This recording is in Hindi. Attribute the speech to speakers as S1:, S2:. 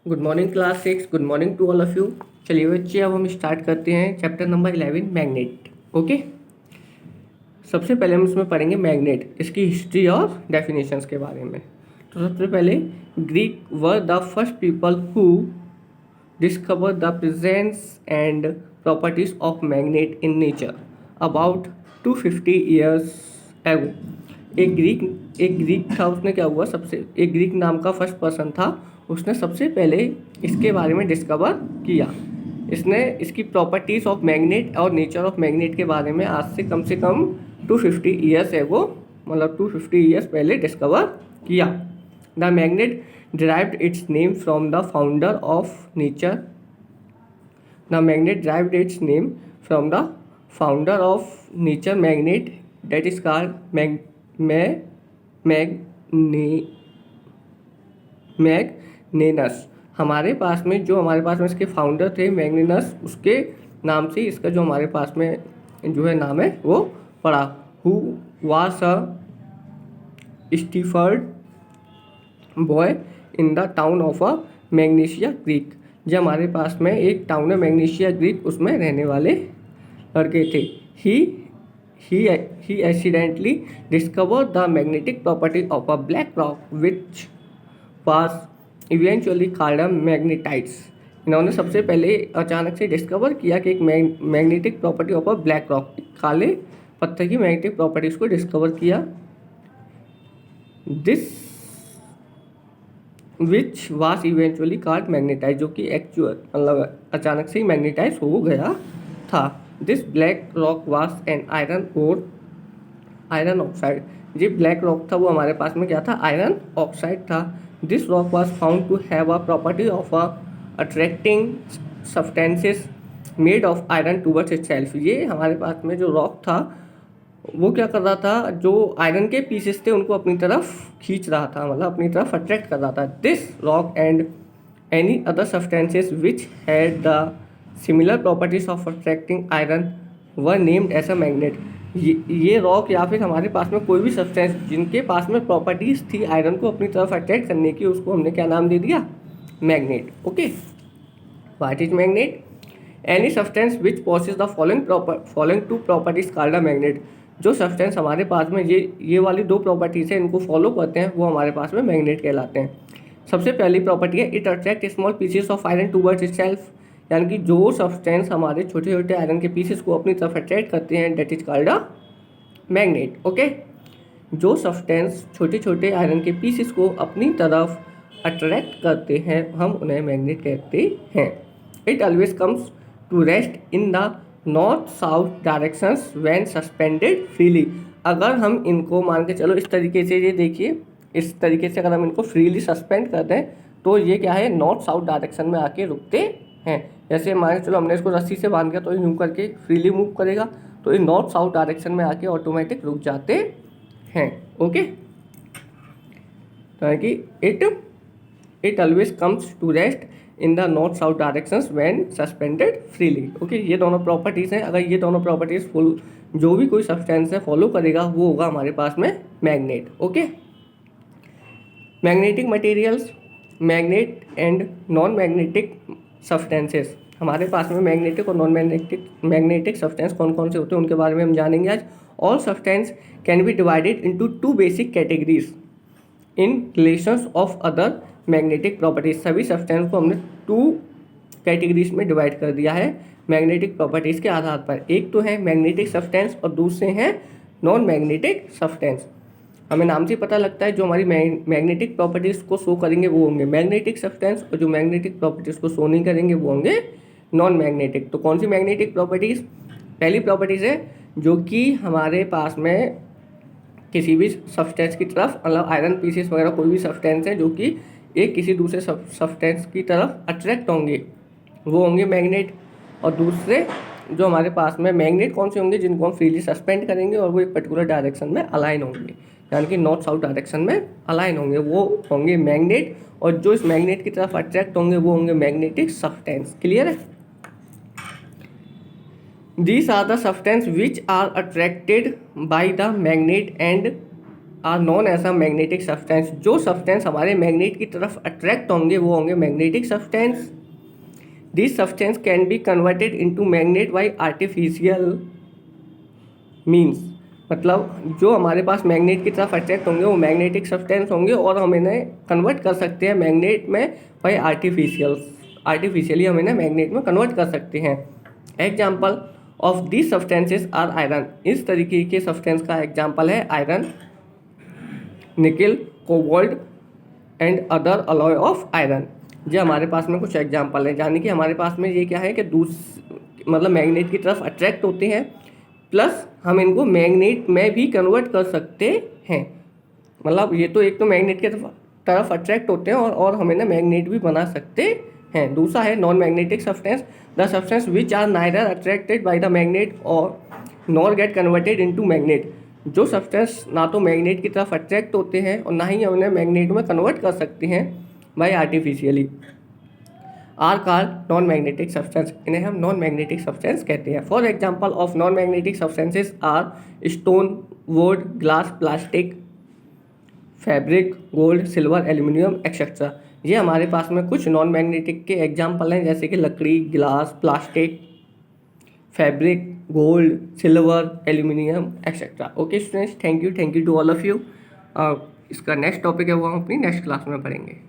S1: Good morning class 6। Good morning to all of you. चलिए बच्चे, अब हम स्टार्ट करते हैं चैप्टर नंबर 11 मैग्नेट। ओके, सबसे पहले हम इसमें पढ़ेंगे मैग्नेट, इसकी हिस्ट्री और डेफिनेशंस के बारे में। तो सबसे पहले, Greek were the first people who discover the presence and properties of magnet in nature about 250 years ago. एक ग्रीक था, उसने क्या हुआ, एक ग्रीक नाम का फर्स्ट पर्सन था, उसने सबसे पहले इसके बारे में डिस्कवर किया। इसने इसकी प्रॉपर्टीज़ ऑफ मैग्नेट और नेचर ऑफ मैग्नेट के बारे में आज से कम 250 ईयर्स एगो, मतलब 250 ईयर्स पहले डिस्कवर किया। The magnet derived it's name from the founder of nature. The magnet derived it's name from the founder of nature magnet, that is called मैग्नेनस। हमारे पास में इसके फाउंडर थे मैग्नेनस, उसके नाम से इसका जो हमारे पास में जो है नाम है वो पड़ा। Who was a Stafford boy in the town of a magnesia Greek. जो हमारे पास में एक टाउन है मैग्नीशिया ग्रीक, उसमें रहने वाले लड़के थे। He accidentally discovered the magnetic property of a black rock which was eventually called a magnetite। इन्होंने सबसे पहले अचानक से डिस्कवर किया कि एक magnetic property of a black rock, काले पत्थर की मैग्नेटिक प्रॉपर्टीज को डिस्कवर किया। This which was eventually called magnetize, जो कि एक्चुअल मतलब अचानक से ही मैग्नेटाइज हो गया था। This black rock was an iron oxide. जो ब्लैक रॉक था वो हमारे पास में क्या था, आयरन ऑक्साइड था। This rock was found to have a property of a attracting substances made of iron towards itself. ये हमारे पास में जो रॉक था वो क्या कर रहा था, जो आयरन के पीसेस थे उनको अपनी तरफ खींच रहा था, मतलब अपनी तरफ अट्रैक्ट कर रहा था। This rock and any other substances which had the similar properties of attracting iron were named as a magnet. ये रॉक या फिर हमारे पास में कोई भी सब्सटेंस जिनके पास में प्रॉपर्टीज थी आयरन को अपनी तरफ अट्रैक्ट करने की, उसको हमने क्या नाम दे दिया, magnet. Okay, what is magnet? Any substance which possess the following two properties called a magnet. जो सब्सटेंस हमारे पास में ये वाली दो प्रॉपर्टीज है, इनको फॉलो करते हैं, वो हमारे पास में मैग्नेट कहलाते हैं। सबसे पहली प्रॉपर्टी है, it attract small pieces of iron towards itself. यानी कि जो सब्सटेंस हमारे छोटे छोटे आयरन के पीसेस को अपनी तरफ अट्रैक्ट करते हैं, that is called a magnet. Okay, जो सब्सटेंस छोटे छोटे आयरन के पीसेस को अपनी तरफ अट्रैक्ट करते हैं, हम उन्हें मैग्नेट कहते हैं। It always comes to rest in the north south directions when suspended freely. अगर हम इनको मान के चलो इस तरीके से, ये देखिए इस तरीके से अगर हम इनको फ्रीली सस्पेंड कर दें तो ये क्या है, नॉर्थ साउथ डायरेक्शन में आके रुकते हैं। जैसे मान के चलो हमने इसको रस्सी से बांध दिया तो ये यूँ करके फ्रीली मूव करेगा, तो ये नॉर्थ साउथ डायरेक्शन में आके ऑटोमेटिक रुक जाते हैं। ओके, तो कि it always comes to rest in the north south directions when suspended freely. Okay, ये दोनों प्रॉपर्टीज़ हैं। अगर ये दोनों प्रॉपर्टीज़ फुल जो भी कोई सब्सटेंस है फॉलो करेगा, वो होगा हमारे पास में magnet. Okay, magnetic materials, magnet and non magnetic substances. हमारे पास में मैग्नेटिक और नॉन मैग्नेटिक सब्सटेंस कौन कौन से होते हैं उनके बारे में हम जानेंगे आज। All substance can B divided into two basic categories in relations of other magnetic properties. सभी सब्सटेंस को हमने टू कैटेगरीज में डिवाइड कर दिया है मैग्नेटिक प्रॉपर्टीज़ के आधार पर। एक तो है मैग्नेटिक सब्सटेंस और दूसरे हैं नॉन मैग्नेटिक सब्सटेंस। हमें नाम से पता लगता है जो हमारी मैग्नेटिक प्रॉपर्टीज़ को शो करेंगे वो होंगे मैग्नेटिक सब्सटेंस, और जो मैग्नेटिक प्रॉपर्टीज़ को शो नहीं करेंगे वो होंगे नॉन मैग्नेटिक। तो कौन सी मैग्नेटिक प्रॉपर्टीज़? पहली प्रॉपर्टीज़ है जो कि हमारे पास में किसी भी सब्सटेंस की तरफ, मतलब आयरन पीसेस वगैरह कोई भी सब्सटेंस है जो कि एक किसी दूसरे सब्सटेंस की तरफ अट्रैक्ट होंगे, वो होंगे मैग्नेट। और दूसरे जो हमारे पास में मैग्नेट कौन से होंगे, जिनको हम फ्रीली सस्पेंड करेंगे और वो एक पर्टिकुलर डायरेक्शन में अलाइन होंगे, यानी कि नॉर्थ साउथ डायरेक्शन में अलाइन होंगे, वो होंगे मैग्नेट। और जो इस मैग्नेट की तरफ अट्रैक्ट होंगे वो होंगे मैग्नेटिक सब्सटेंस। क्लियर है? These are the substances which are attracted by the magnet and are known as a magnetic substance. जो सब्सटेंस हमारे मैग्नेट की तरफ अट्रैक्ट होंगे वो होंगे magnetic substance. This substance can be converted into magnet by artificial means. मतलब जो हमारे पास मैग्नेट की तरफ अट्रैक्ट होंगे वो मैग्नेटिक सब्सटेंस होंगे और हम इन्हें कन्वर्ट कर सकते हैं मैग्नेट में बाय आर्टिफिशियली हम इन्हें मैग्नेट में कन्वर्ट कर सकते हैं। Example of this substances are iron. इस तरीके के सब्सटेंस का एग्जाम्पल है iron, nickel, cobalt and other alloy of iron. ये हमारे पास में कुछ एग्जाम्पल है, यानी कि हमारे पास में ये क्या है कि मतलब मैग्नेट की तरफ अट्रैक्ट होते हैं प्लस हम इनको मैग्नेट में भी कन्वर्ट कर सकते हैं। मतलब ये तो एक तो मैग्नेट की तरफ अट्रैक्ट होते हैं और हम इन्हें मैग्नेट भी बना सकते हैं। दूसरा है non magnetic substance, the substance which are neither attracted by the magnet और nor get converted into magnet. जो सब्सटेंस ना तो मैग्नेट की तरफ अट्रैक्ट होते हैं और ना ही हम उन्हें मैग्नेट में कन्वर्ट कर सकते हैं by artificially, are called non magnetic substance. इन्हें हम नॉन मैग्नेटिक सब्सटेंस कहते हैं। For example of non magnetic substances are stone, wood, glass, plastic, fabric, gold, silver, aluminium etcetera. ये हमारे पास में कुछ नॉन मैग्नेटिक के एग्जाम्पल हैं, जैसे कि लकड़ी, glass, plastic, fabric, gold, silver, aluminium etcetera. Okay students, thank you to all of you. इसका नेक्स्ट टॉपिक है वो हम अपनी नेक्स्ट क्लास में पढ़ेंगे।